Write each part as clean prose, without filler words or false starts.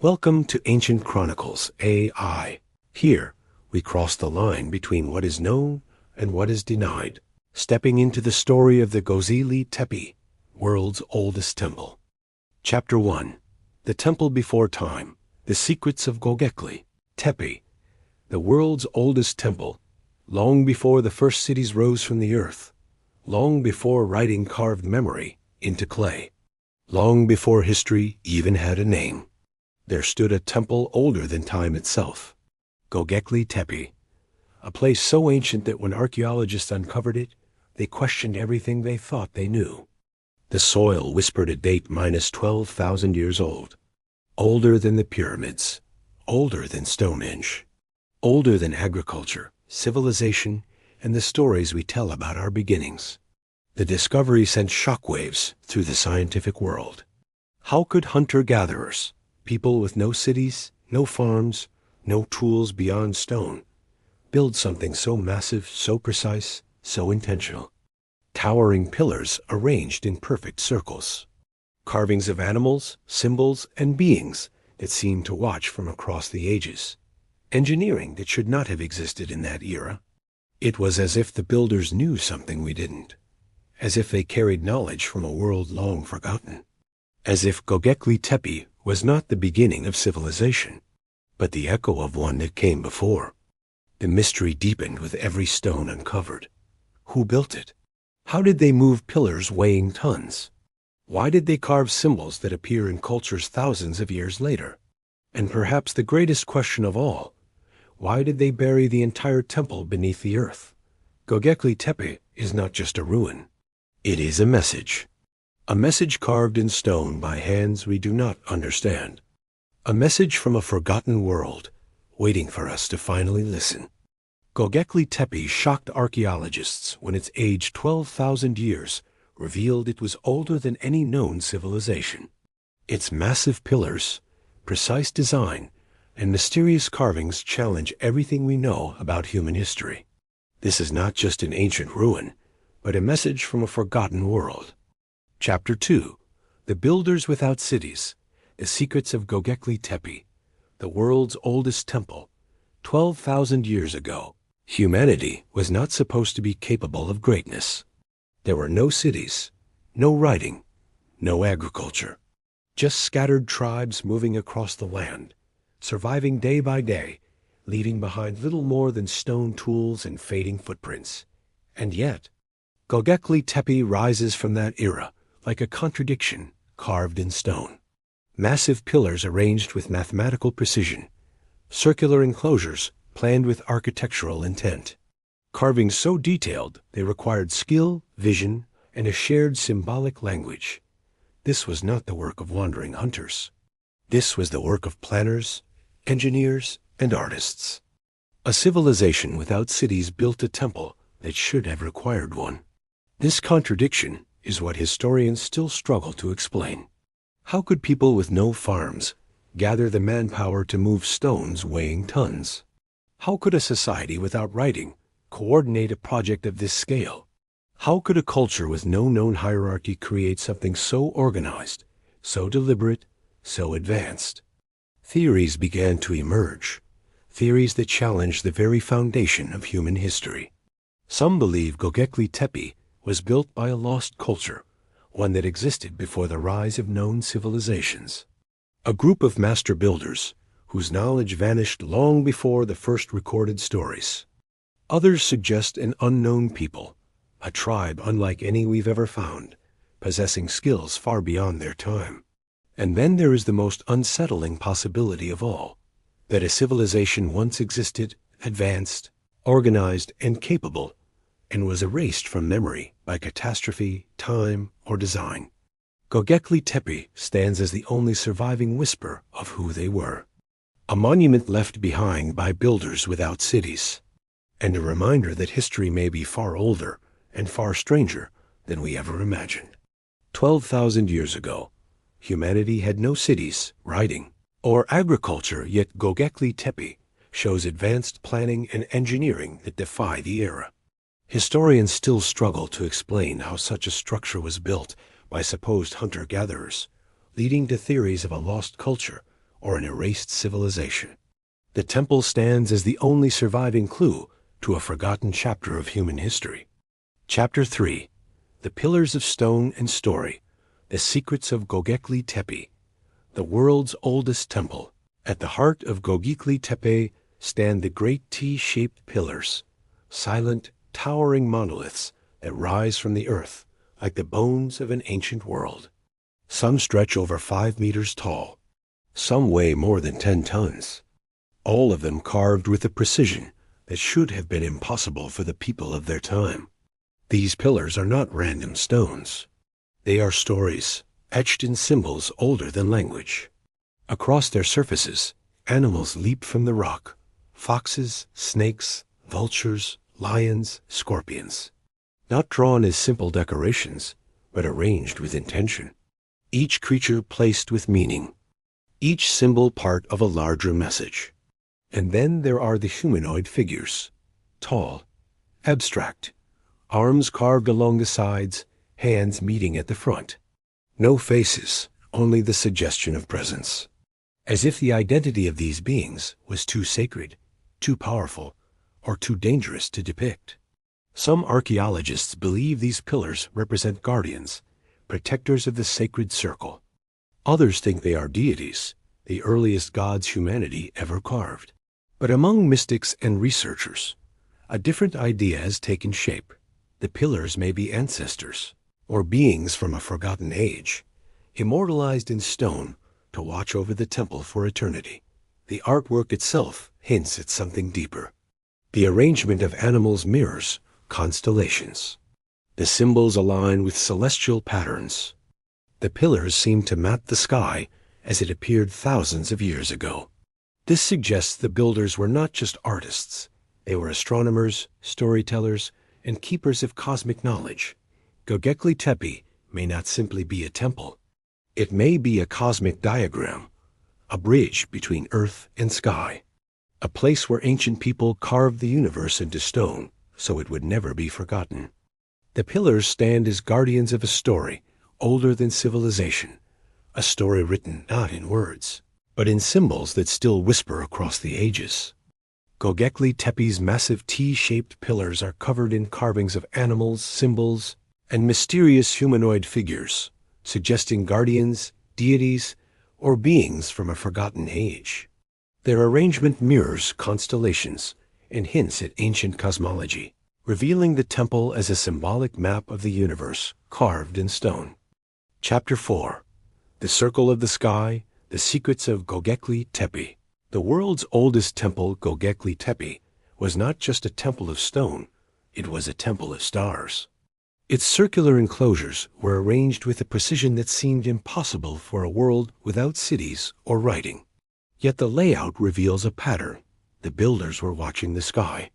Welcome to Ancient Chronicles AI. Here, we cross the line between what is known and what is denied, stepping into the story of the Gozili Tepe, world's oldest temple. Chapter 1. The Temple Before Time, The Secrets of Göbekli Tepe, the world's oldest temple, long before the first cities rose from the earth, long before writing carved memory into clay, long before history even had a name. There stood a temple older than time itself, Göbekli Tepe, a place so ancient that when archaeologists uncovered it, they questioned everything they thought they knew. The soil whispered a date minus 12,000 years old, older than the pyramids, older than Stonehenge, older than agriculture, civilization, and the stories we tell about our beginnings. The discovery sent shockwaves through the scientific world. How could hunter-gatherers, people with no cities, no farms, no tools beyond stone, build something so massive, so precise, so intentional? Towering pillars arranged in perfect circles. Carvings of animals, symbols, and beings that seemed to watch from across the ages. Engineering that should not have existed in that era. It was as if the builders knew something we didn't. As if they carried knowledge from a world long forgotten. As if Göbekli Tepe was not the beginning of civilization, but the echo of one that came before. The mystery deepened with every stone uncovered. Who built it? How did they move pillars weighing tons? Why did they carve symbols that appear in cultures thousands of years later? And perhaps the greatest question of all, why did they bury the entire temple beneath the earth? Göbekli Tepe is not just a ruin. It is a message. A message carved in stone by hands we do not understand. A message from a forgotten world, waiting for us to finally listen. Göbekli Tepe shocked archaeologists when its age 12,000 years revealed it was older than any known civilization. Its massive pillars, precise design, and mysterious carvings challenge everything we know about human history. This is not just an ancient ruin, but a message from a forgotten world. Chapter 2. The Builders Without Cities, The Secrets of Göbekli Tepe, the world's oldest temple. 12,000 years ago, humanity was not supposed to be capable of greatness. There were no cities, no writing, no agriculture. Just scattered tribes moving across the land, surviving day by day, leaving behind little more than stone tools and fading footprints. And yet, Göbekli Tepe rises from that era like a contradiction carved in stone. Massive pillars arranged with mathematical precision, circular enclosures planned with architectural intent. Carvings so detailed they required skill, vision, and a shared symbolic language. This was not the work of wandering hunters. This was the work of planners, engineers, and artists. A civilization without cities built a temple that should have required one. This contradiction is what historians still struggle to explain. How could people with no farms gather the manpower to move stones weighing tons? How could a society without writing coordinate a project of this scale? How could a culture with no known hierarchy create something so organized, so deliberate, so advanced? Theories began to emerge, theories that challenged the very foundation of human history. Some believe Göbekli Tepe was built by a lost culture, one that existed before the rise of known civilizations. A group of master builders whose knowledge vanished long before the first recorded stories. Others suggest an unknown people, a tribe unlike any we've ever found, possessing skills far beyond their time. And then there is the most unsettling possibility of all, that a civilization once existed, advanced, organized, and capable, and was erased from memory by catastrophe, time, or design. Göbekli Tepe stands as the only surviving whisper of who they were. A monument left behind by builders without cities, and a reminder that history may be far older and far stranger than we ever imagined. 12,000 years ago, humanity had no cities, writing, or agriculture, yet Göbekli Tepe shows advanced planning and engineering that defy the era. Historians still struggle to explain how such a structure was built by supposed hunter-gatherers, leading to theories of a lost culture or an erased civilization. The temple stands as the only surviving clue to a forgotten chapter of human history. Chapter 3. The Pillars of Stone and Story. The Secrets of Göbekli Tepe, the world's oldest temple. At the heart of Göbekli Tepe stand the great T-shaped pillars, silent, towering monoliths that rise from the earth like the bones of an ancient world. Some stretch over 5 meters tall. Some weigh more than 10 tons. All of them carved with a precision that should have been impossible for the people of their time. These pillars are not random stones. They are stories, etched in symbols older than language. Across their surfaces, animals leap from the rock: foxes, snakes, vultures, lions, scorpions. Not drawn as simple decorations, but arranged with intention. Each creature placed with meaning. Each symbol part of a larger message. And then there are the humanoid figures. Tall, abstract, arms carved along the sides, hands meeting at the front. No faces, only the suggestion of presence. As if the identity of these beings was too sacred, too powerful, or too dangerous to depict. Some archaeologists believe these pillars represent guardians, protectors of the sacred circle. Others think they are deities, the earliest gods humanity ever carved. But among mystics and researchers, a different idea has taken shape. The pillars may be ancestors, or beings from a forgotten age, immortalized in stone to watch over the temple for eternity. The artwork itself hints at something deeper. The arrangement of animals mirrors constellations. The symbols align with celestial patterns. The pillars seem to map the sky as it appeared thousands of years ago. This suggests the builders were not just artists. They were astronomers, storytellers, and keepers of cosmic knowledge. Göbekli Tepe may not simply be a temple. It may be a cosmic diagram, a bridge between earth and sky, a place where ancient people carved the universe into stone so it would never be forgotten. The pillars stand as guardians of a story older than civilization, a story written not in words, but in symbols that still whisper across the ages. Göbekli Tepe's massive T-shaped pillars are covered in carvings of animals, symbols, and mysterious humanoid figures, suggesting guardians, deities, or beings from a forgotten age. Their arrangement mirrors constellations and hints at ancient cosmology, revealing the temple as a symbolic map of the universe carved in stone. Chapter 4. The Circle of the Sky, the Secrets of Göbekli Tepe. The world's oldest temple, Göbekli Tepe, was not just a temple of stone, it was a temple of stars. Its circular enclosures were arranged with a precision that seemed impossible for a world without cities or writing. Yet the layout reveals a pattern. The builders were watching the sky.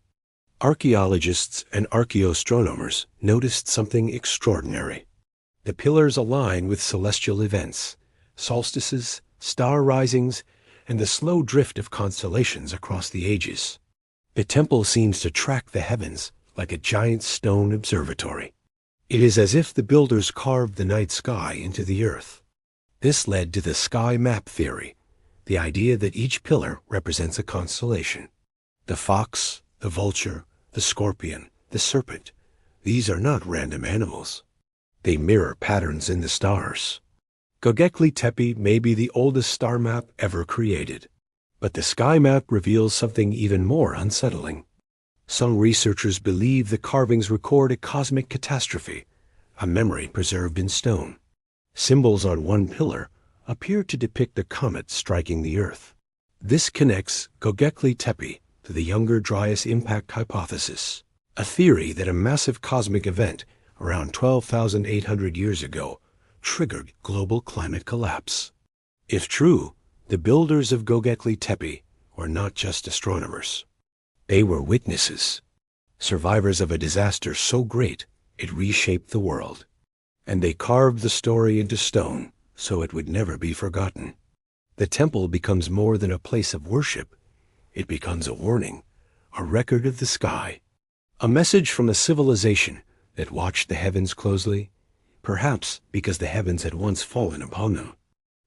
Archaeologists and archaeoastronomers noticed something extraordinary. The pillars align with celestial events, solstices, star risings, and the slow drift of constellations across the ages. The temple seems to track the heavens like a giant stone observatory. It is as if the builders carved the night sky into the earth. This led to the sky map theory, the idea that each pillar represents a constellation. The fox, the vulture, the scorpion, the serpent, these are not random animals. They mirror patterns in the stars. Göbekli Tepe may be the oldest star map ever created, but the sky map reveals something even more unsettling. Some researchers believe the carvings record a cosmic catastrophe, a memory preserved in stone. Symbols on one pillar appear to depict a comet striking the Earth. This connects Göbekli Tepe to the Younger Dryas impact hypothesis, a theory that a massive cosmic event around 12,800 years ago triggered global climate collapse. If true, the builders of Göbekli Tepe were not just astronomers. They were witnesses, survivors of a disaster so great it reshaped the world. And they carved the story into stone so it would never be forgotten. The temple becomes more than a place of worship. It becomes a warning, a record of the sky, a message from a civilization that watched the heavens closely, perhaps because the heavens had once fallen upon them.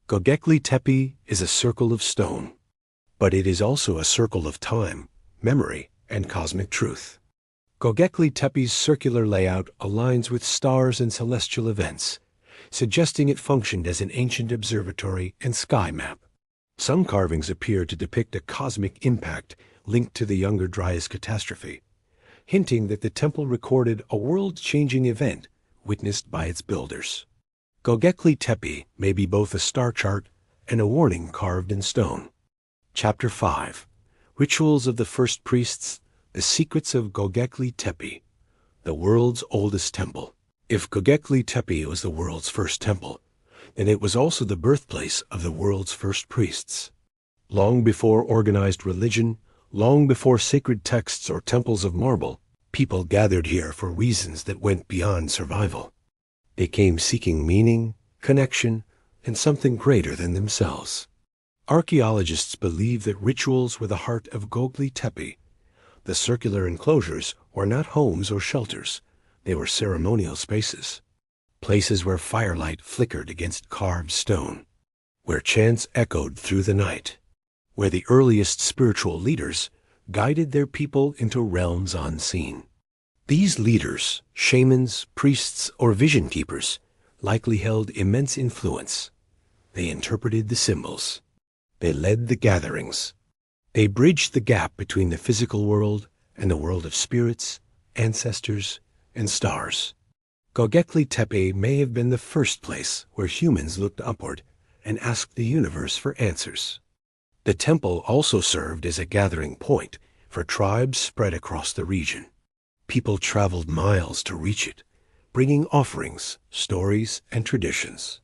Göbekli Tepe is a circle of stone, but it is also a circle of time, memory, and cosmic truth. Göbekli Tepe's circular layout aligns with stars and celestial events, suggesting it functioned as an ancient observatory and sky map. Some carvings appear to depict a cosmic impact linked to the Younger Dryas catastrophe, hinting that the temple recorded a world-changing event witnessed by its builders. Göbekli Tepe may be both a star chart and a warning carved in stone. Chapter 5. Rituals of the First Priests, the Secrets of Göbekli Tepe, the world's oldest temple. If Göbekli Tepe was the world's first temple, then it was also the birthplace of the world's first priests. Long before organized religion, long before sacred texts or temples of marble, people gathered here for reasons that went beyond survival. They came seeking meaning, connection, and something greater than themselves. Archaeologists believe that rituals were the heart of Göbekli Tepe. The circular enclosures were not homes or shelters. They were ceremonial spaces, places where firelight flickered against carved stone, where chants echoed through the night, where the earliest spiritual leaders guided their people into realms unseen. These leaders, shamans, priests, or vision keepers, likely held immense influence. They interpreted the symbols. They led the gatherings. They bridged the gap between the physical world and the world of spirits, ancestors, and stars. Göbekli Tepe may have been the first place where humans looked upward and asked the universe for answers. The temple also served as a gathering point for tribes spread across the region. People traveled miles to reach it, bringing offerings, stories, and traditions.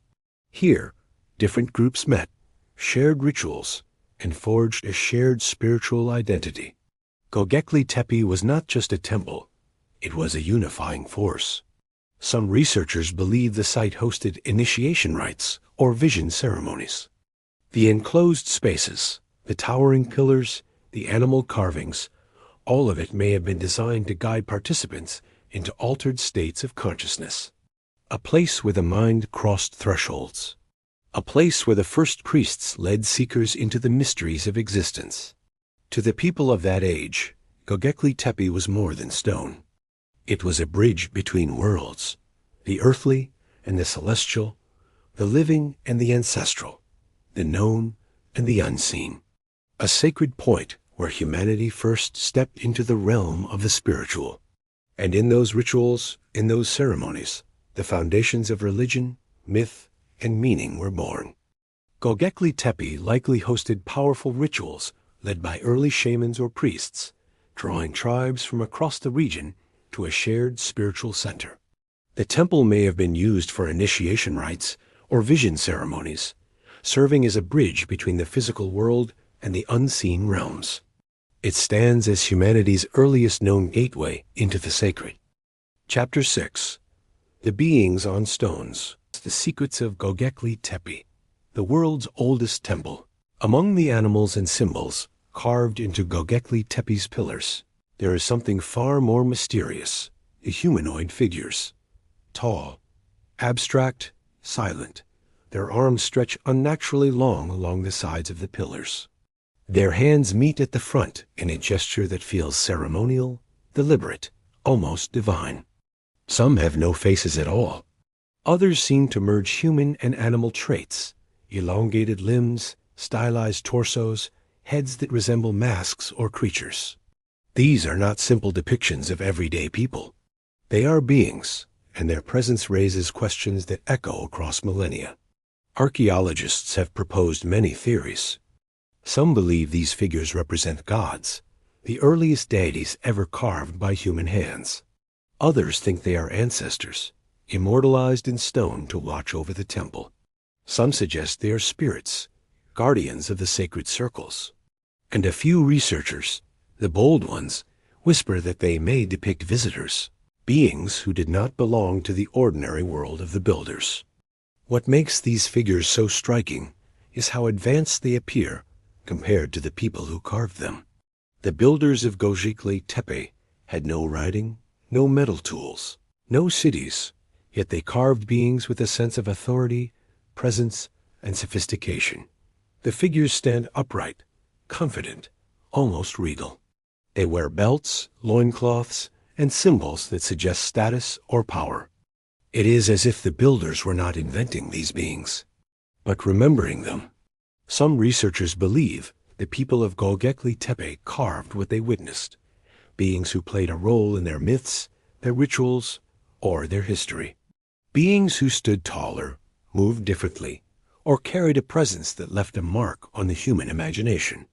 Here, different groups met, shared rituals, and forged a shared spiritual identity. Göbekli Tepe was not just a temple, it was a unifying force. Some researchers believe the site hosted initiation rites or vision ceremonies. The enclosed spaces, the towering pillars, the animal carvings, all of it may have been designed to guide participants into altered states of consciousness. A place where the mind crossed thresholds. A place where the first priests led seekers into the mysteries of existence. To the people of that age, Göbekli Tepe was more than stone. It was a bridge between worlds, the earthly and the celestial, the living and the ancestral, the known and the unseen. A sacred point where humanity first stepped into the realm of the spiritual. And in those rituals, in those ceremonies, the foundations of religion, myth, and meaning were born. Göbekli Tepe likely hosted powerful rituals led by early shamans or priests, drawing tribes from across the region to a shared spiritual center. The temple may have been used for initiation rites or vision ceremonies, serving as a bridge between the physical world and the unseen realms. It stands as humanity's earliest known gateway into the sacred. Chapter 6. The Beings on Stones. The Secrets of Göbekli Tepe, the world's oldest temple. Among the animals and symbols carved into Göbekli Tepe's pillars, there is something far more mysterious: the humanoid figures. Tall, abstract, silent, their arms stretch unnaturally long along the sides of the pillars. Their hands meet at the front in a gesture that feels ceremonial, deliberate, almost divine. Some have no faces at all. Others seem to merge human and animal traits: elongated limbs, stylized torsos, heads that resemble masks or creatures. These are not simple depictions of everyday people. They are beings, and their presence raises questions that echo across millennia. Archaeologists have proposed many theories. Some believe these figures represent gods, the earliest deities ever carved by human hands. Others think they are ancestors, immortalized in stone to watch over the temple. Some suggest they are spirits, guardians of the sacred circles. And a few researchers, the bold ones, whisper that they may depict visitors, beings who did not belong to the ordinary world of the builders. What makes these figures so striking is how advanced they appear compared to the people who carved them. The builders of Göbekli Tepe had no writing, no metal tools, no cities, yet they carved beings with a sense of authority, presence, and sophistication. The figures stand upright, confident, almost regal. They wear belts, loincloths, and symbols that suggest status or power. It is as if the builders were not inventing these beings, but remembering them. Some researchers believe the people of Göbekli Tepe carved what they witnessed, beings who played a role in their myths, their rituals, or their history. Beings who stood taller, moved differently, or carried a presence that left a mark on the human imagination.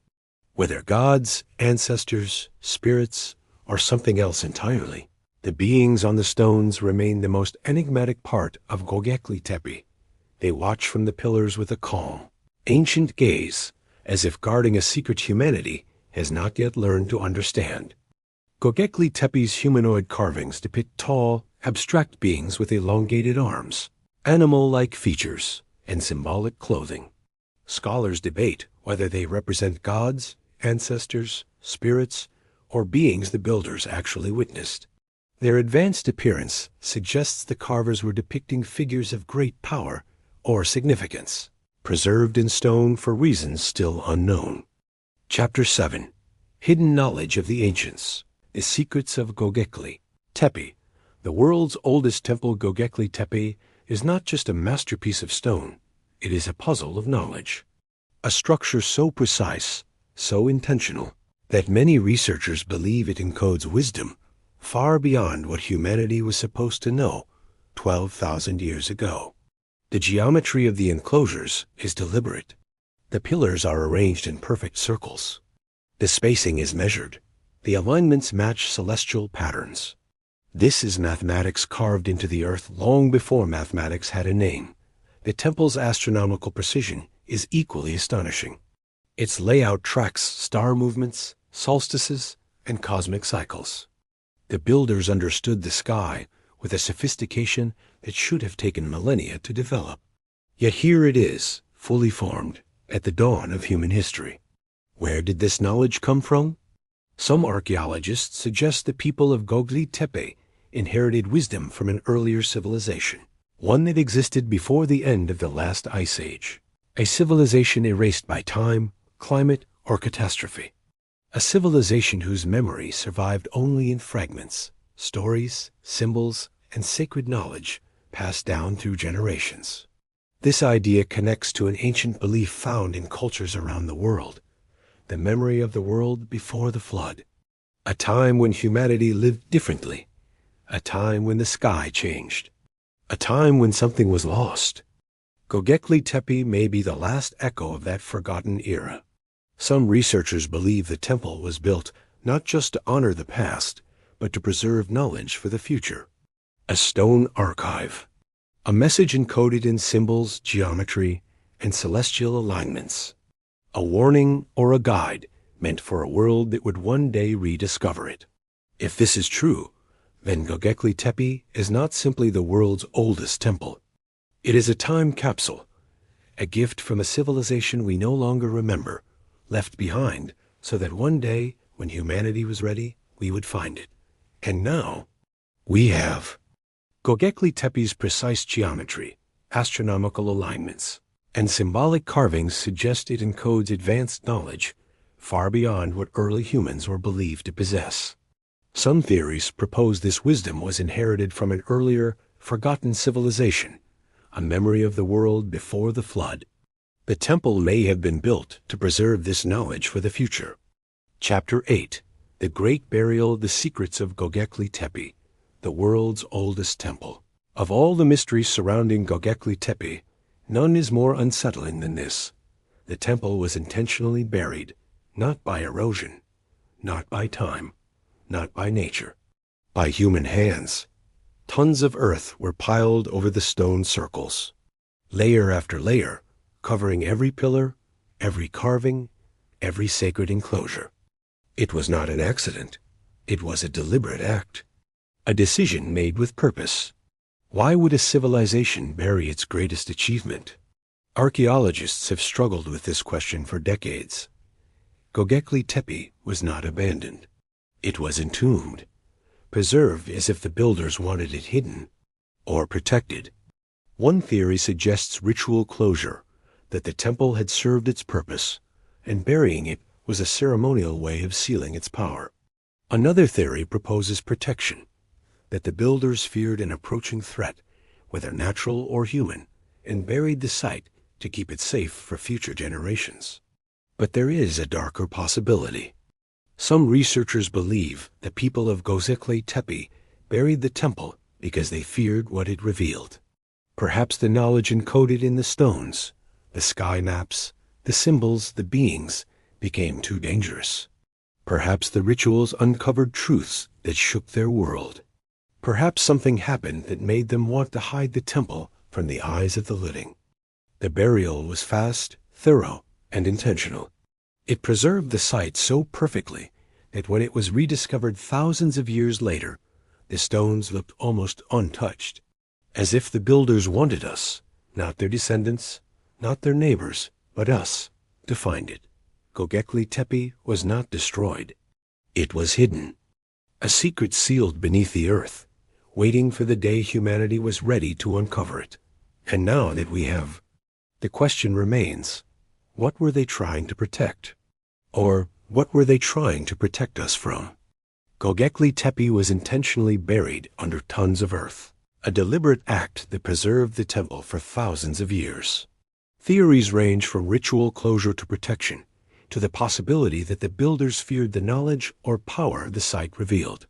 Whether gods, ancestors, spirits, or something else entirely, the beings on the stones remain the most enigmatic part of Göbekli Tepe. They watch from the pillars with a calm, ancient gaze, as if guarding a secret humanity has not yet learned to understand. Göbekli Tepe's humanoid carvings depict tall, abstract beings with elongated arms, animal-like features, and symbolic clothing. Scholars debate whether they represent gods, ancestors, spirits, or beings the builders actually witnessed. Their advanced appearance suggests the carvers were depicting figures of great power or significance, preserved in stone for reasons still unknown. Chapter 7. Hidden Knowledge of the Ancients. The Secrets of Göbekli Tepe. The world's oldest temple, Göbekli Tepe, is not just a masterpiece of stone. It is a puzzle of knowledge. A structure so precise, so intentional, that many researchers believe it encodes wisdom far beyond what humanity was supposed to know 12,000 years ago. The geometry of the enclosures is deliberate. The pillars are arranged in perfect circles. The spacing is measured. The alignments match celestial patterns. This is mathematics carved into the earth long before mathematics had a name. The temple's astronomical precision is equally astonishing. Its layout tracks star movements, solstices, and cosmic cycles. The builders understood the sky with a sophistication that should have taken millennia to develop. Yet here it is, fully formed, at the dawn of human history. Where did this knowledge come from? Some archaeologists suggest the people of Göbekli Tepe inherited wisdom from an earlier civilization, one that existed before the end of the last ice age, a civilization erased by time, climate, or catastrophe. A civilization whose memory survived only in fragments, stories, symbols, and sacred knowledge passed down through generations. This idea connects to an ancient belief found in cultures around the world, the memory of the world before the flood, a time when humanity lived differently, a time when the sky changed, a time when something was lost. Göbekli Tepe may be the last echo of that forgotten era. Some researchers believe the temple was built not just to honor the past, but to preserve knowledge for the future. A stone archive, a message encoded in symbols, geometry, and celestial alignments. A warning or a guide meant for a world that would one day rediscover it. If this is true, then Göbekli Tepe is not simply the world's oldest temple. It is a time capsule, a gift from a civilization we no longer remember, left behind so that one day, when humanity was ready, we would find it. And now, we have. Göbekli Tepe's precise geometry, astronomical alignments, and symbolic carvings suggest it encodes advanced knowledge far beyond what early humans were believed to possess. Some theories propose this wisdom was inherited from an earlier, forgotten civilization, a memory of the world before the flood. The temple may have been built to preserve this knowledge for the future. Chapter 8. The Great Burial, the Secrets of Göbekli Tepe, the world's oldest temple. Of all the mysteries surrounding Göbekli Tepe, none is more unsettling than this. The temple was intentionally buried, not by erosion, not by time, not by nature, by human hands. Tons of earth were piled over the stone circles, layer after layer, covering every pillar, every carving, every sacred enclosure. It was not an accident. It was a deliberate act, a decision made with purpose. Why would a civilization bury its greatest achievement? Archaeologists have struggled with this question for decades. Göbekli Tepe was not abandoned. It was entombed, preserved as if the builders wanted it hidden or protected. One theory suggests ritual closure, that the temple had served its purpose, and burying it was a ceremonial way of sealing its power. Another theory proposes protection, that the builders feared an approaching threat, whether natural or human, and buried the site to keep it safe for future generations. But there is a darker possibility. Some researchers believe the people of Göbekli Tepe buried the temple because they feared what it revealed. Perhaps the knowledge encoded in the stones, the sky maps, the symbols, the beings, became too dangerous. Perhaps the rituals uncovered truths that shook their world. Perhaps something happened that made them want to hide the temple from the eyes of the living. The burial was fast, thorough, and intentional. It preserved the site so perfectly that when it was rediscovered thousands of years later, the stones looked almost untouched, as if the builders wanted us, not their descendants, not their neighbors, but us, to find it. Göbekli Tepe was not destroyed. It was hidden, a secret sealed beneath the earth, waiting for the day humanity was ready to uncover it. And now that we have, the question remains, what were they trying to protect? Or what were they trying to protect us from? Göbekli Tepe was intentionally buried under tons of earth, a deliberate act that preserved the temple for thousands of years. Theories range from ritual closure to protection, to the possibility that the builders feared the knowledge or power the site revealed.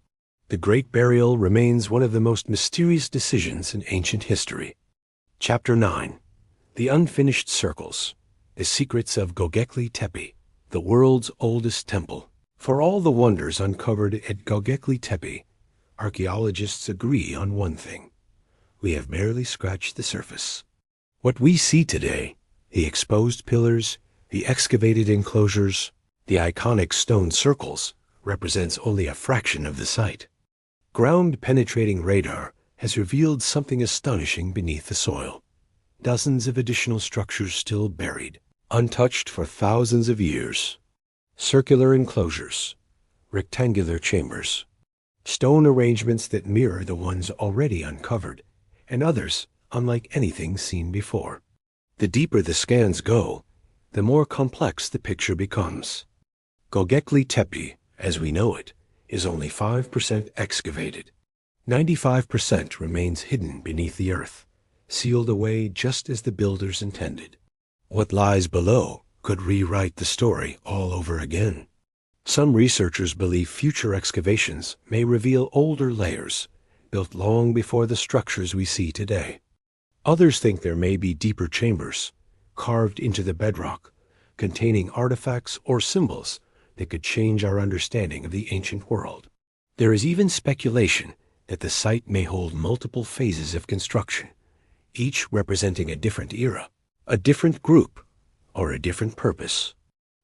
The Great Burial remains one of the most mysterious decisions in ancient history. Chapter 9. The Unfinished Circles. The Secrets of Göbekli Tepe, the world's oldest temple. For all the wonders uncovered at Göbekli Tepe, archaeologists agree on one thing. We have barely scratched the surface. What we see today, the exposed pillars, the excavated enclosures, the iconic stone circles, represents only a fraction of the site. Ground-penetrating radar has revealed something astonishing beneath the soil. Dozens of additional structures still buried, untouched for thousands of years. Circular enclosures, rectangular chambers, stone arrangements that mirror the ones already uncovered, and others unlike anything seen before. The deeper the scans go, the more complex the picture becomes. Göbekli Tepe, as we know it, is only 5% excavated. 95% remains hidden beneath the earth, sealed away just as the builders intended. What lies below could rewrite the story all over again. Some researchers believe future excavations may reveal older layers, built long before the structures we see today. Others think there may be deeper chambers, carved into the bedrock, containing artifacts or symbols that could change our understanding of the ancient world. There is even speculation that the site may hold multiple phases of construction, each representing a different era, a different group, or a different purpose.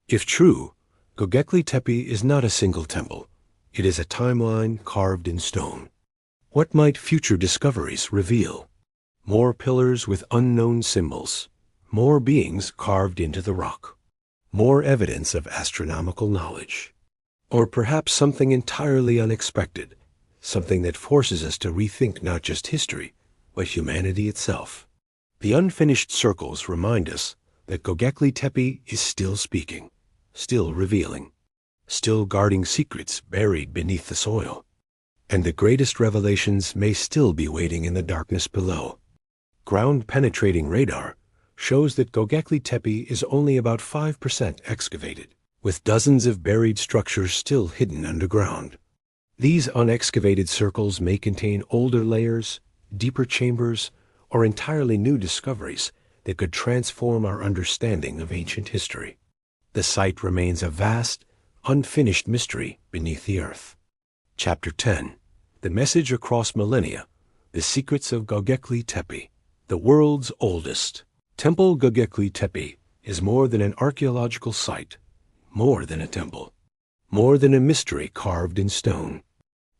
If true, Göbekli Tepe is not a single temple. It is a timeline carved in stone. What might future discoveries reveal? More pillars with unknown symbols, more beings carved into the rock, more evidence of astronomical knowledge. Or perhaps something entirely unexpected, something that forces us to rethink not just history, but humanity itself. The unfinished circles remind us that Göbekli Tepe is still speaking, still revealing, still guarding secrets buried beneath the soil. And the greatest revelations may still be waiting in the darkness below. Ground-penetrating radar shows that Göbekli Tepe is only about 5% excavated, with dozens of buried structures still hidden underground. These unexcavated circles may contain older layers, deeper chambers, or entirely new discoveries that could transform our understanding of ancient history. The site remains a vast, unfinished mystery beneath the earth. Chapter 10. The Message Across Millennia. The Secrets of Göbekli Tepe, the world's oldest. Temple Göbekli Tepe is more than an archaeological site, more than a temple, more than a mystery carved in stone.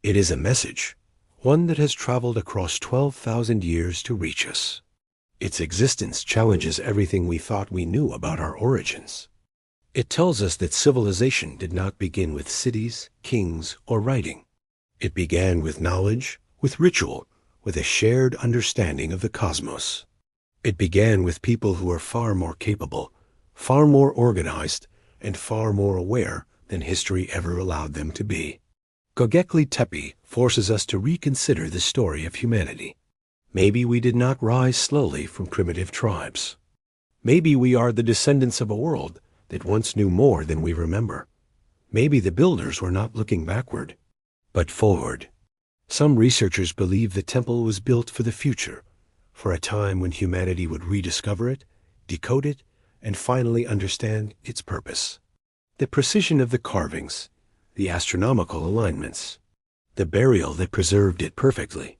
It is a message, one that has traveled across 12,000 years to reach us. Its existence challenges everything we thought we knew about our origins. It tells us that civilization did not begin with cities, kings, or writing. It began with knowledge, with ritual, with a shared understanding of the cosmos. It began with people who were far more capable, far more organized, and far more aware than history ever allowed them to be. Göbekli Tepe forces us to reconsider the story of humanity. Maybe we did not rise slowly from primitive tribes. Maybe we are the descendants of a world that once knew more than we remember. Maybe the builders were not looking backward, but forward. Some researchers believe the temple was built for the future, for a time when humanity would rediscover it, decode it, and finally understand its purpose. The precision of the carvings, the astronomical alignments, the burial that preserved it perfectly.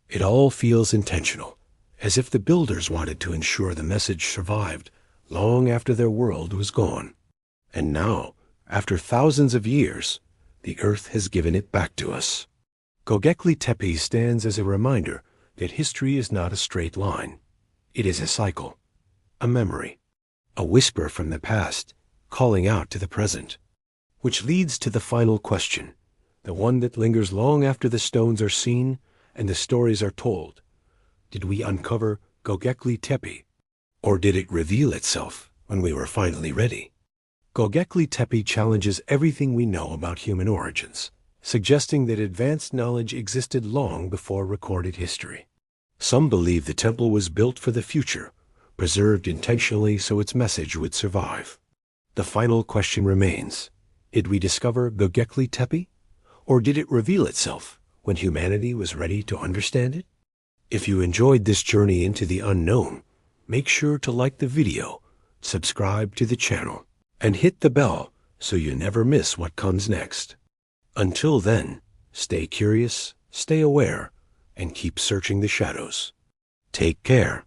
It all feels intentional, as if the builders wanted to ensure the message survived long after their world was gone. And now, after thousands of years, the earth has given it back to us. Göbekli Tepe stands as a reminder that history is not a straight line. It is a cycle, a memory, a whisper from the past calling out to the present. Which leads to the final question, the one that lingers long after the stones are seen and the stories are told. Did we uncover Göbekli Tepe, or did it reveal itself when we were finally ready? Göbekli Tepe challenges everything we know about human origins, suggesting that advanced knowledge existed long before recorded history. Some believe the temple was built for the future, preserved intentionally so its message would survive. The final question remains, did we discover Göbekli Tepe, or did it reveal itself when humanity was ready to understand it? If you enjoyed this journey into the unknown, make sure to like the video, subscribe to the channel, and hit the bell so you never miss what comes next. Until then, stay curious, stay aware, and keep searching the shadows. Take care.